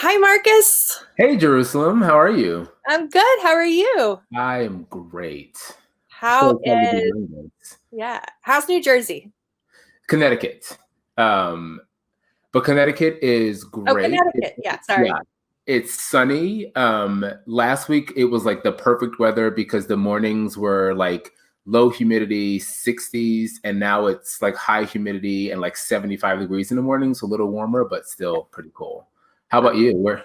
Hi, Marcus. Hey, Jerusalem, how are you? I'm good. How are you? I am great. So How excited to be is, doing this. yeah, how's New Jersey? Connecticut. Um, but Connecticut is Oh, great. Connecticut. Yeah, Yeah, sorry. it's sunny. Last week it was like the perfect weather because the mornings were like low humidity, 60s, and now it's like high humidity and like 75 degrees in the morning, so a little warmer, but still pretty cool. How about you?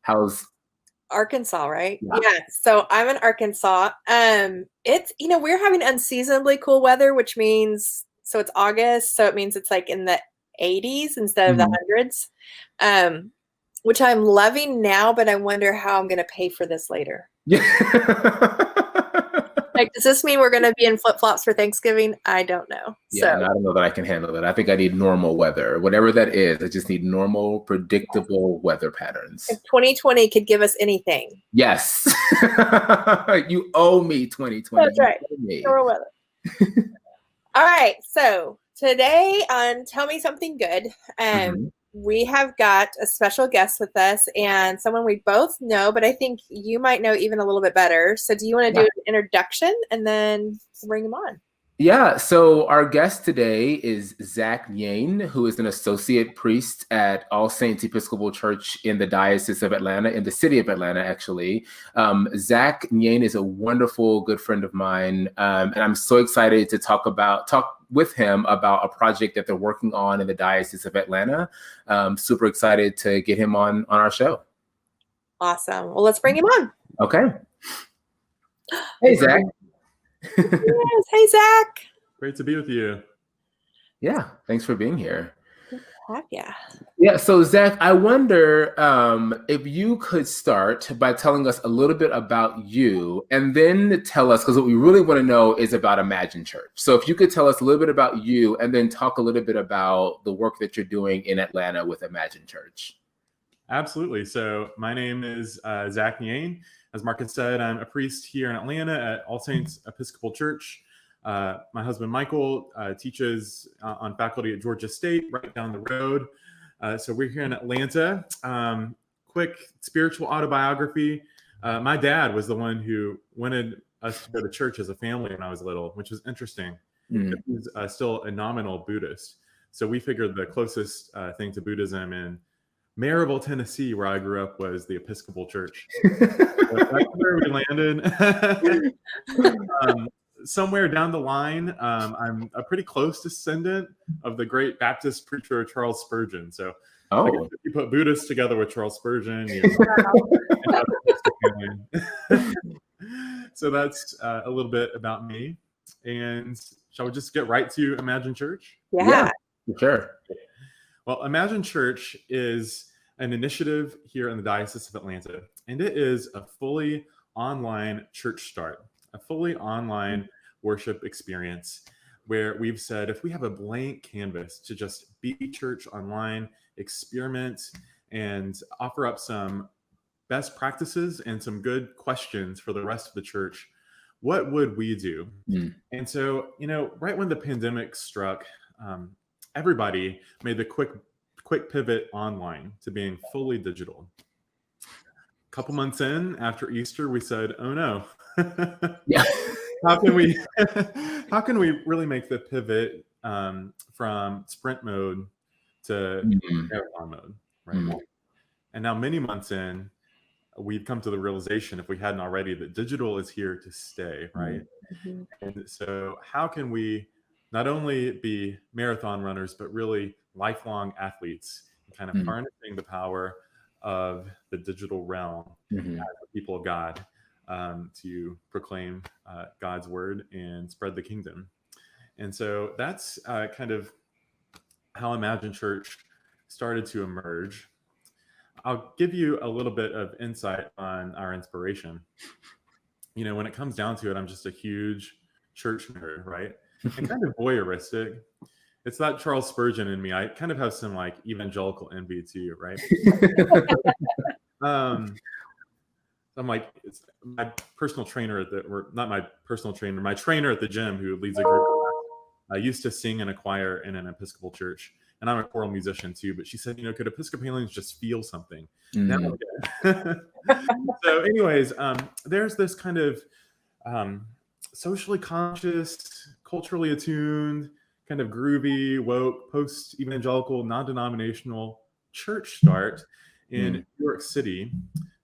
How's, Arkansas, right? yeah. Yeah. So I'm in Arkansas. We're having unseasonably cool weather, which means so it's August, so it means it's like in the 80s instead of the Mhm. hundreds. Which I'm loving now, but I wonder how I'm going to pay for this later. Yeah. Like, does this mean we're going to be in flip-flops for Thanksgiving? I don't know. Yeah, So, and I don't know that I can handle that. I think I need normal weather, whatever that is. I just need normal, predictable weather if patterns. 2020 could give us anything. Yes. You owe me 2020. That's You right. owe me. Normal weather. All right. So today on Tell Me Something Good, Mhm. we have got a special guest with us and someone we both know, but I think you might know even a little bit better. So do you want to do Yeah. an introduction and then bring him on? Yeah, so our guest today is Zack Nyein, who is an associate priest at All Saints Episcopal Church in the Diocese of Atlanta, in the city of Atlanta, actually. Zack Nyein is a wonderful, good friend of mine, and I'm so excited to talk with him about a project that they're working on in the Diocese of Atlanta. Super excited to get him on our show. Awesome. Well, let's bring him on. Okay. Hey, Zack. Yes. Hey, Zach. Great to be with you. Yeah, thanks for being here. Yeah. Yeah, so Zack, I wonder if you could start by telling us a little bit about you and then tell us, because what we really want to know is about Imagine Church. So if you could tell us a little bit about you and then talk a little bit about the work that you're doing in Atlanta with Imagine Church. Absolutely. So my name is Zack Nyein. As Marcus said, I'm a priest here in Atlanta at All Saints Episcopal Church. My husband, Michael, teaches on faculty at Georgia State, right down the road. So we're here in Atlanta. Quick spiritual autobiography. My dad was the one who wanted us to go to church as a family when I was little, which is interesting. Mm. He's still a nominal Buddhist. So we figured the closest thing to Buddhism in Maryville, Tennessee, where I grew up, was the Episcopal Church. That's where we landed. Somewhere down the line, I'm a pretty close descendant of the great Baptist preacher Charles Spurgeon. So I guess if you put Buddhists together with Charles Spurgeon, so that's a little bit about me. And shall we just get right to Imagine Church? Yeah. Sure. Well, Imagine Church is an initiative here in the Diocese of Atlanta, and it is a fully online church start, a fully online worship experience where we've said if we have a blank canvas to just be church online, experiment, and offer up some best practices and some good questions for the rest of the church, what would we do? And so, right when the pandemic struck, everybody made the quick pivot online to being fully digital. A couple months in, after Easter, we said, "Oh no, Yeah. how can we really make the pivot from sprint mode to marathon mode?" Right. And now, many months in, we've come to the realization, if we hadn't already, that digital is here to stay. Right. And so, how can we not only be marathon runners, but really lifelong athletes, and kind of harnessing the power of the digital realm as the people of God to proclaim God's word and spread the kingdom? And so that's kind of how Imagine Church started to emerge. I'll give you a little bit of insight on our inspiration. When it comes down to it, I'm just a huge church nerd, right? And kind of voyeuristic. It's that Charles Spurgeon in me. I kind of have some like evangelical envy too, right? I'm like, it's my personal trainer not my personal trainer, my trainer at the gym who leads a group. I used to sing in a choir in an Episcopal church, and I'm a choral musician too, but she said, could Episcopalians just feel something? Mm. Now so anyways, there's this kind of socially conscious, culturally attuned, kind of groovy, woke, post-evangelical, non-denominational church start in New York City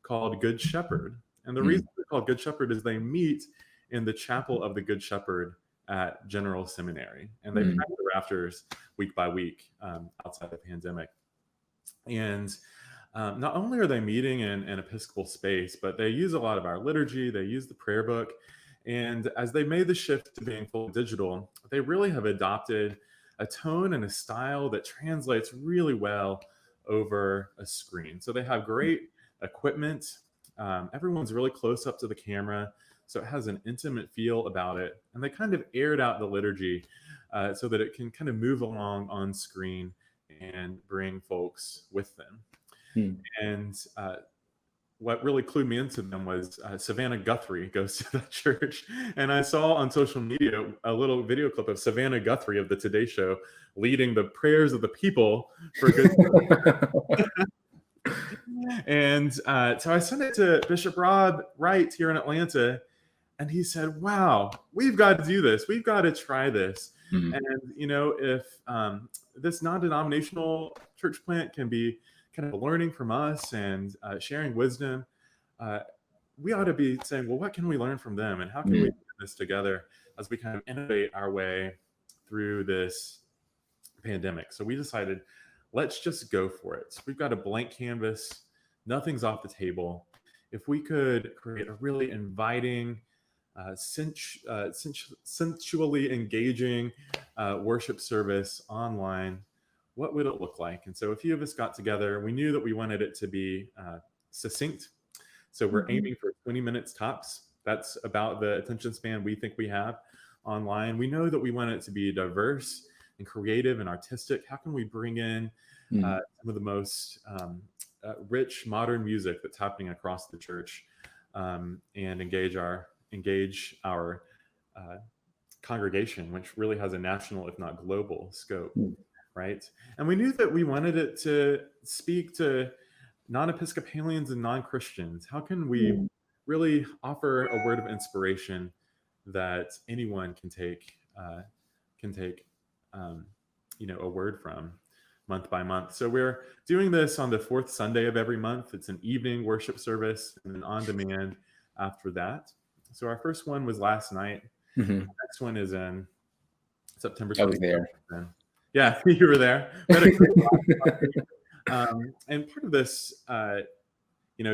called Good Shepherd. And the reason they're called Good Shepherd is they meet in the chapel of the Good Shepherd at General Seminary. And they pack the rafters week by week outside the pandemic. And not only are they meeting in an Episcopal space, but they use a lot of our liturgy, they use the prayer book. And as they made the shift to being fully digital, they really have adopted a tone and a style that translates really well over a screen. So they have great equipment. Everyone's really close up to the camera, so it has an intimate feel about it. And they kind of aired out the liturgy so that it can kind of move along on screen and bring folks with them. And what really clued me into them was Savannah Guthrie goes to that church. And I saw on social media a little video clip of Savannah Guthrie of the Today Show leading the prayers of the people for good. And so I sent it to Bishop Rob Wright here in Atlanta. And he said, wow, we've got to do this. We've got to try this. And, if this non-denominational church plant can be kind of learning from us and sharing wisdom, we ought to be saying, well, what can we learn from them? And how can we do this together as we kind of innovate our way through this pandemic? So we decided, let's just go for it. We've got a blank canvas. Nothing's off the table. If we could create a really inviting, sensually engaging worship service online, what would it look like? And so a few of us got together. We knew that we wanted it to be succinct. So we're aiming for 20 minutes tops. That's about the attention span we think we have online. We know that we want it to be diverse and creative and artistic. How can we bring in some of the most rich modern music that's happening across the church and engage our congregation, which really has a national, if not global, scope, right? And we knew that we wanted it to speak to non-Episcopalians and non-Christians. How can we really offer a word of inspiration that anyone can take a word from month by month? So we're doing this on the fourth Sunday of every month. It's an evening worship service and then on demand after that. So our first one was last night. The next one is in September 27th. I was there. Yeah, you were there. And part of this,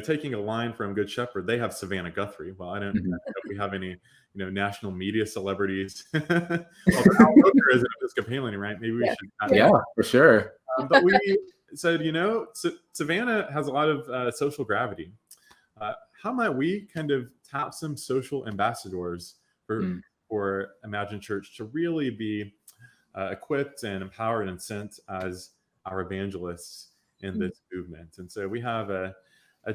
taking a line from Good Shepherd, they have Savannah Guthrie. Well, I don't know if we have any, national media celebrities. Although Al Roker is an Episcopalian, right? Maybe we should. Yeah, for sure. But we said, Savannah has a lot of social gravity. How might we kind of tap some social ambassadors for Imagine Church to really be equipped and empowered and sent as our evangelists in this movement? And so we have a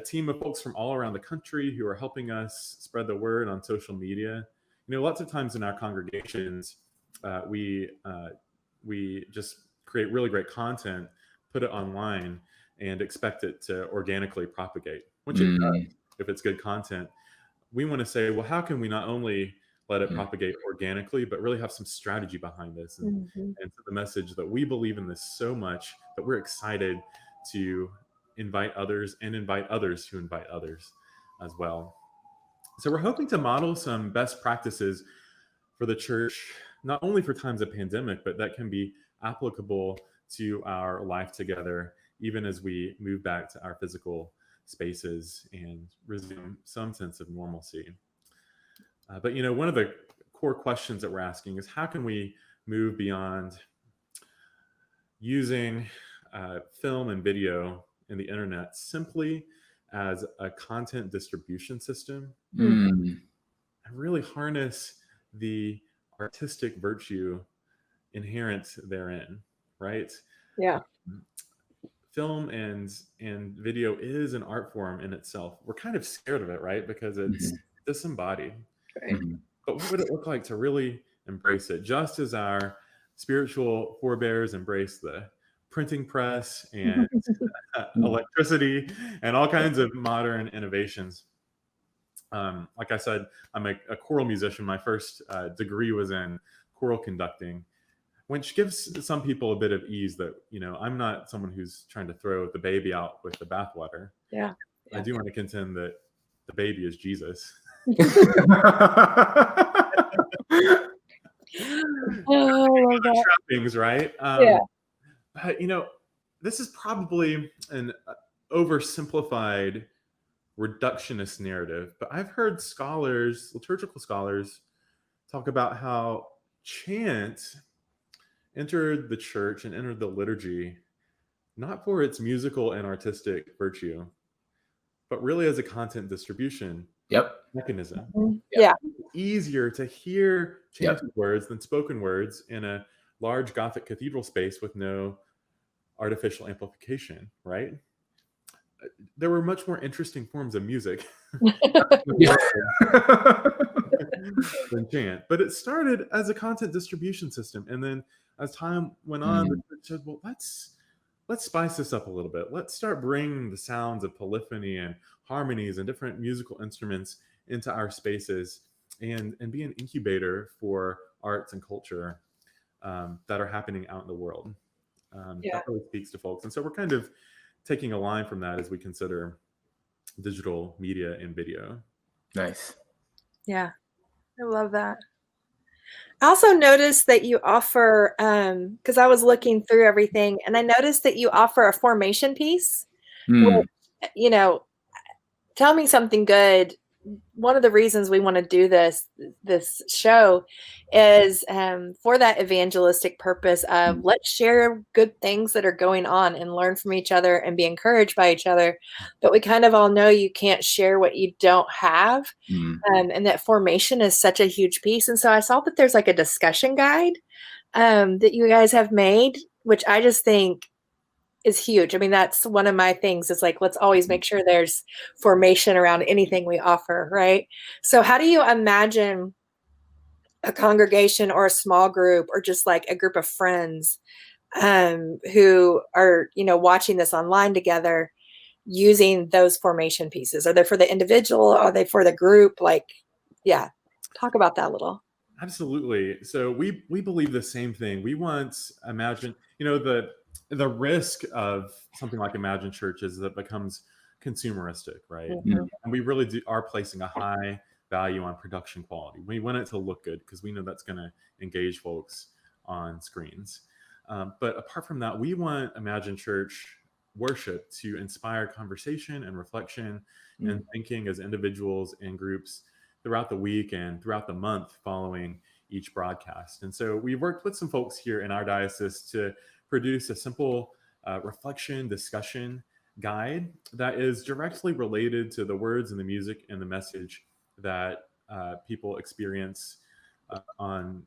team of folks from all around the country who are helping us spread the word on social media. Lots of times in our congregations, we just create really great content, put it online, and expect it to organically propagate, which it does if it's good content. We want to say, well, how can we not only let it propagate organically, but really have some strategy behind this and the message that we believe in this so much that we're excited to invite others and invite others to invite others as well. So we're hoping to model some best practices for the church, not only for times of pandemic, but that can be applicable to our life together, even as we move back to our physical spaces and resume some sense of normalcy. But one of the core questions that we're asking is, how can we move beyond using film and video and the internet simply as a content distribution system and really harness the artistic virtue inherent therein, right? Yeah. Film and video is an art form in itself. We're kind of scared of it, right? Because it's disembodied. Right. But what would it look like to really embrace it? Just as our spiritual forebears embrace the printing press and electricity and all kinds of modern innovations. Like I said, I'm a choral musician. My first degree was in choral conducting, which gives some people a bit of ease that, I'm not someone who's trying to throw the baby out with the bathwater. Yeah. I do want to contend that the baby is Jesus. Oh, trappings, right? Yeah. But, this is probably an oversimplified reductionist narrative, but I've heard scholars, liturgical scholars, talk about how chant entered the church and entered the liturgy not for its musical and artistic virtue, but really as a content distribution mechanism. Yeah. It's easier to hear chanted words than spoken words in a large Gothic cathedral space with no artificial amplification, right? There were much more interesting forms of music than chant, but it started as a content distribution system, and then as time went on, the church said, "Well, let's spice this up a little bit. Let's start bringing the sounds of polyphony and harmonies and different musical instruments into our spaces, and be an incubator for arts and culture that are happening out in the world." That really speaks to folks, and so we're kind of taking a line from that as we consider digital media and video. Nice. Yeah, I love that. I also noticed that you offer, because I was looking through everything, and I noticed that you offer a formation piece. Which, tell me something good. One of the reasons we want to do this show is for that evangelistic purpose of let's share good things that are going on and learn from each other and be encouraged by each other. But we kind of all know you can't share what you don't have. And that formation is such a huge piece. And so I saw that there's like a discussion guide that you guys have made, which I just think is huge. I mean, that's one of my things. It's like, let's always make sure there's formation around anything we offer, right? So how do you imagine a congregation or a small group or just like a group of friends who are, watching this online together using those formation pieces? Are they for the individual? Are they for the group? Like, talk about that a little. Absolutely. So we believe the same thing. We want Imagine, the risk of something like Imagine Church is that it becomes consumeristic, right? And we really are placing a high value on production quality. We want it to look good because we know that's going to engage folks on screens. But apart from that, we want Imagine Church worship to inspire conversation and reflection and thinking as individuals and groups throughout the week and throughout the month following each broadcast. And so we worked with some folks here in our diocese to produce a simple reflection discussion guide that is directly related to the words and the music and the message that people experience on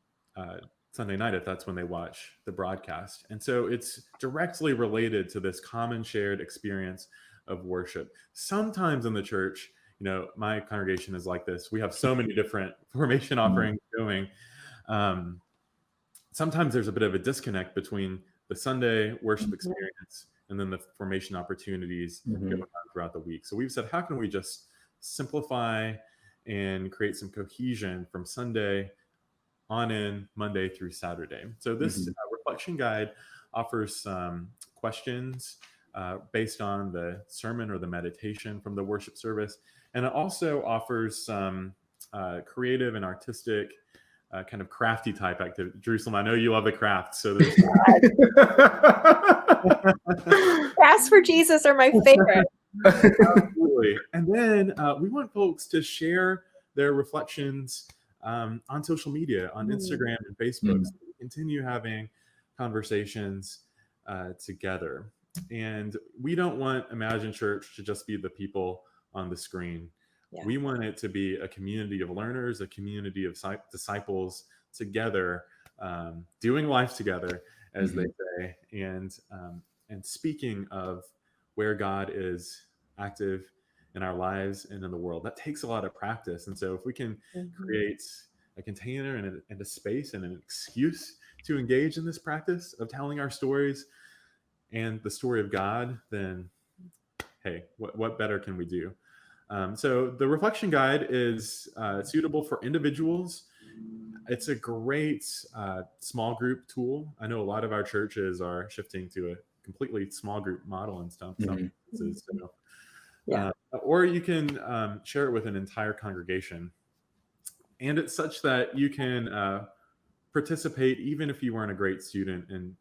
Sunday night, if that's when they watch the broadcast. And so it's directly related to this common shared experience of worship. Sometimes in the church, my congregation is like this. We have so many different formation offerings going. Sometimes there's a bit of a disconnect between the Sunday worship experience and then the formation opportunities going on throughout the week. So we've said, how can we just simplify and create some cohesion from Sunday on in Monday through Saturday? So this reflection guide offers some questions based on the sermon or the meditation from the worship service. And it also offers some creative and artistic kind of crafty type activity. Jerusalem, I know you love the craft, so there's Crafts for Jesus are my favorite. Absolutely. And then we want folks to share their reflections on social media, on Instagram and Facebook, so we continue having conversations together. And we don't want Imagine Church to just be the people on the screen. We want it to be a community of learners, a community of disciples together, doing life together, as they say, and speaking of where God is active in our lives and in the world. That takes a lot of practice. And so if we can create a container and a space and an excuse to engage in this practice of telling our stories, and the story of God, then hey, what better can we do? So the reflection guide is suitable for individuals. It's a great small group tool. I know a lot of our churches are shifting to a completely small group model and stuff. Mhm. So, Yeah. or you can share it with an entire congregation. And it's such that you can participate even if you weren't a great student and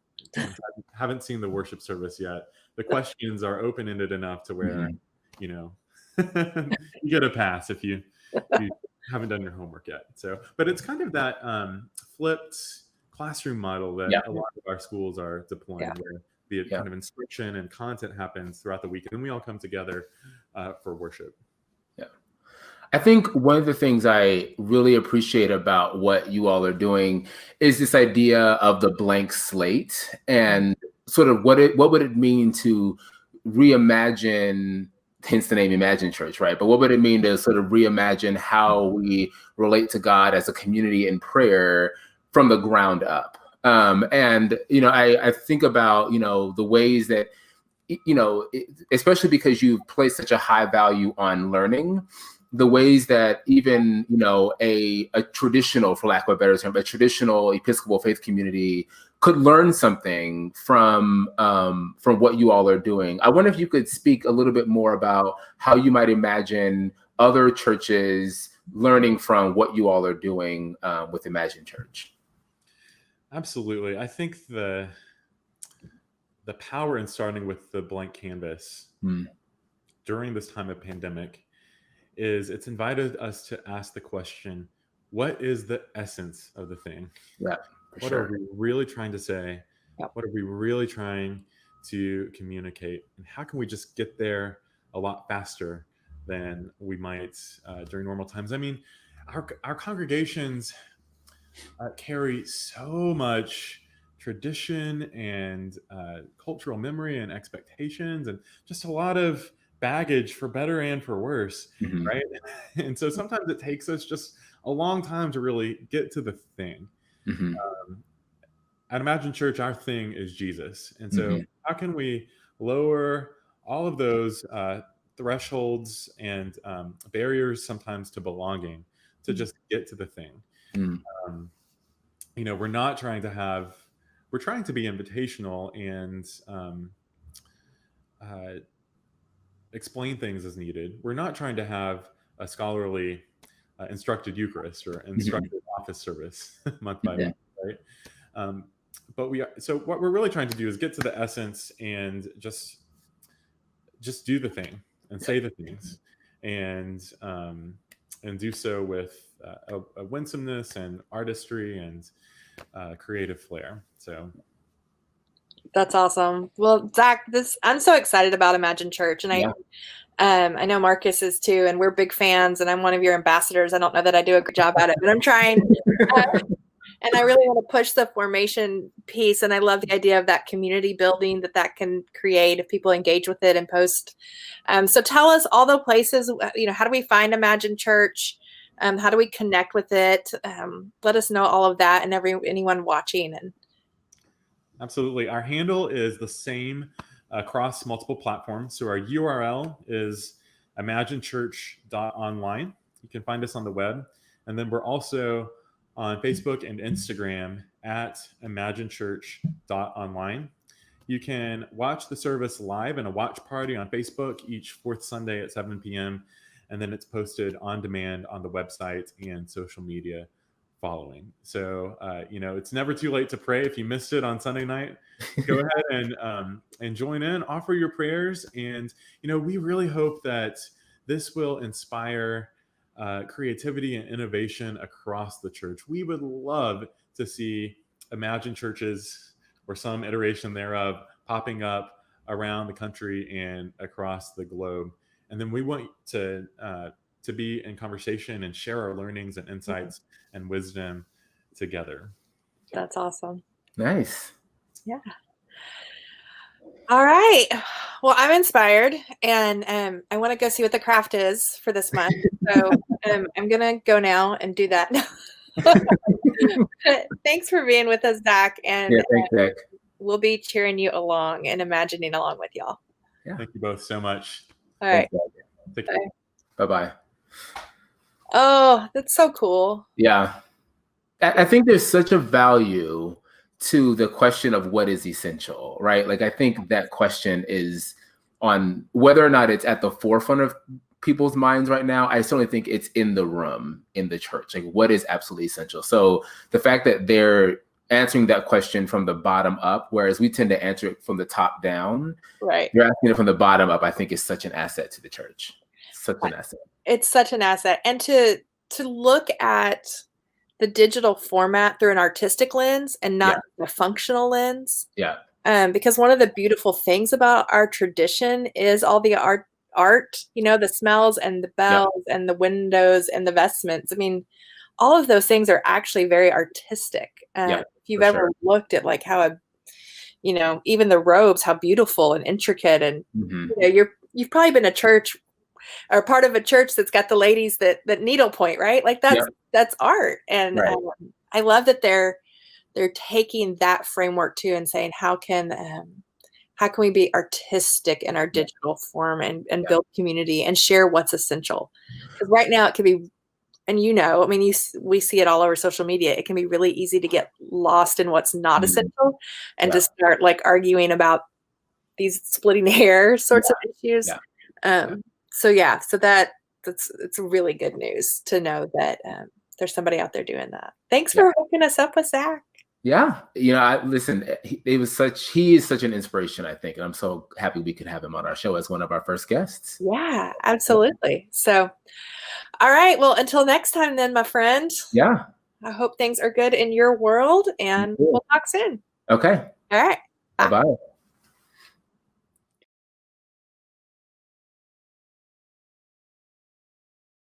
haven't seen the worship service yet. The questions are open-ended enough to where, you know, you get a pass if you haven't done your homework yet. So, but it's kind of that flipped classroom model that Yeah. a lot of our schools are deploying, where the kind of instruction and content happens throughout the week, and we all come together for worship. I think one of the things I really appreciate about what you all are doing is this idea of the blank slate and sort of what would it mean to reimagine, hence the name Imagine Church, right? But what would it mean to sort of reimagine how we relate to God as a community in prayer from the ground up? And, you know, I think about, you know, the ways that, you know, especially because you place such a high value on learning, the ways that even, you know, a traditional, for lack of a better term, a traditional Episcopal faith community could learn something from what you all are doing. I wonder if you could speak a little bit more about how you might imagine other churches learning from what you all are doing with Imagine Church. Absolutely. I think the power in starting with the blank canvas during this time of pandemic is it's invited us to ask the question, what is the essence of the thing? Yeah, what are we really trying to say? What are we really trying to communicate? And how can we just get there a lot faster than we might during normal times? I mean, our congregations carry so much tradition and cultural memory and expectations and just a lot of baggage, for better and for worse, right? And so sometimes it takes us just a long time to really get to the thing. At Imagine Church, our thing is Jesus. And so how can we lower all of those thresholds and barriers sometimes to belonging to just get to the thing? You know, we're trying to be invitational and explain things as needed. We're not trying to have a scholarly instructed Eucharist or instructed office service month by month, right? But so what we're really trying to do is get to the essence and just do the thing and say the things and do so with a winsomeness and artistry and creative flair. So that's awesome. Well, Zach, I'm so excited about Imagine Church, and I know Marcus is too, and we're big fans, and I'm one of your ambassadors. I don't know that I do a good job at it, but I'm trying. And I really want to push the formation piece, and I love the idea of that community building that can create if people engage with it and post. So tell us all the places, you know, how do we find Imagine Church? How do we connect with it? Let us know all of that and anyone watching. And absolutely. Our handle is the same across multiple platforms. So our URL is imaginechurch.online. You can find us on the web. And then we're also on Facebook and Instagram at imaginechurch.online. You can watch the service live in a watch party on Facebook each fourth Sunday at 7 p.m. And then it's posted on demand on the website and social media following. So, you know, it's never too late to pray. If you missed it on Sunday night, go ahead and join in, offer your prayers. And, you know, we really hope that this will inspire creativity and innovation across the church. We would love to see Imagine churches or some iteration thereof popping up around the country and across the globe. And then we want to be in conversation and share our learnings and insights and wisdom together. That's awesome. Nice. Yeah. All right. Well, I'm inspired, and I want to go see what the craft is for this month. So I'm going to go now and do that. Thanks for being with us, Zach. And thanks, Zach. we'll be cheering you along and imagining along with y'all. Yeah. Thank you both so much. All right. Take care. Bye-bye. Oh, that's so cool. Yeah. I think there's such a value to the question of what is essential, right? Like, I think that question is on whether or not it's at the forefront of people's minds right now. I certainly think it's in the room, in the church. Like, what is absolutely essential? So the fact that they're answering that question from the bottom up, whereas we tend to answer it from the top down. Right. You're asking it from the bottom up, I think, is such an asset to the church. Such an asset. It's such an asset. And to look at the digital format through an artistic lens and not a functional lens. Yeah. Because one of the beautiful things about our tradition is all the art, you know, the smells and the bells and the windows and the vestments. I mean, all of those things are actually very artistic. If you've ever looked at like how you know, even the robes, how beautiful and intricate, and you know, you've probably been a church or part of a church that's got the ladies that needlepoint, right? Like that's art. And I love that they're taking that framework too and saying, how can we be artistic in our digital form and build community and share what's essential? Because right now it can be, and you know, I mean, we see it all over social media. It can be really easy to get lost in what's not essential and to start like arguing about these splitting hair sorts of issues. So it's really good news to know that there's somebody out there doing that. Thanks for hooking us up with Zack. Yeah. You know, listen, he is such an inspiration, I think. And I'm so happy we could have him on our show as one of our first guests. Yeah, absolutely. So, all right. Well, until next time then, my friend. Yeah. I hope things are good in your world and we'll talk soon. Okay. All right. Bye-bye.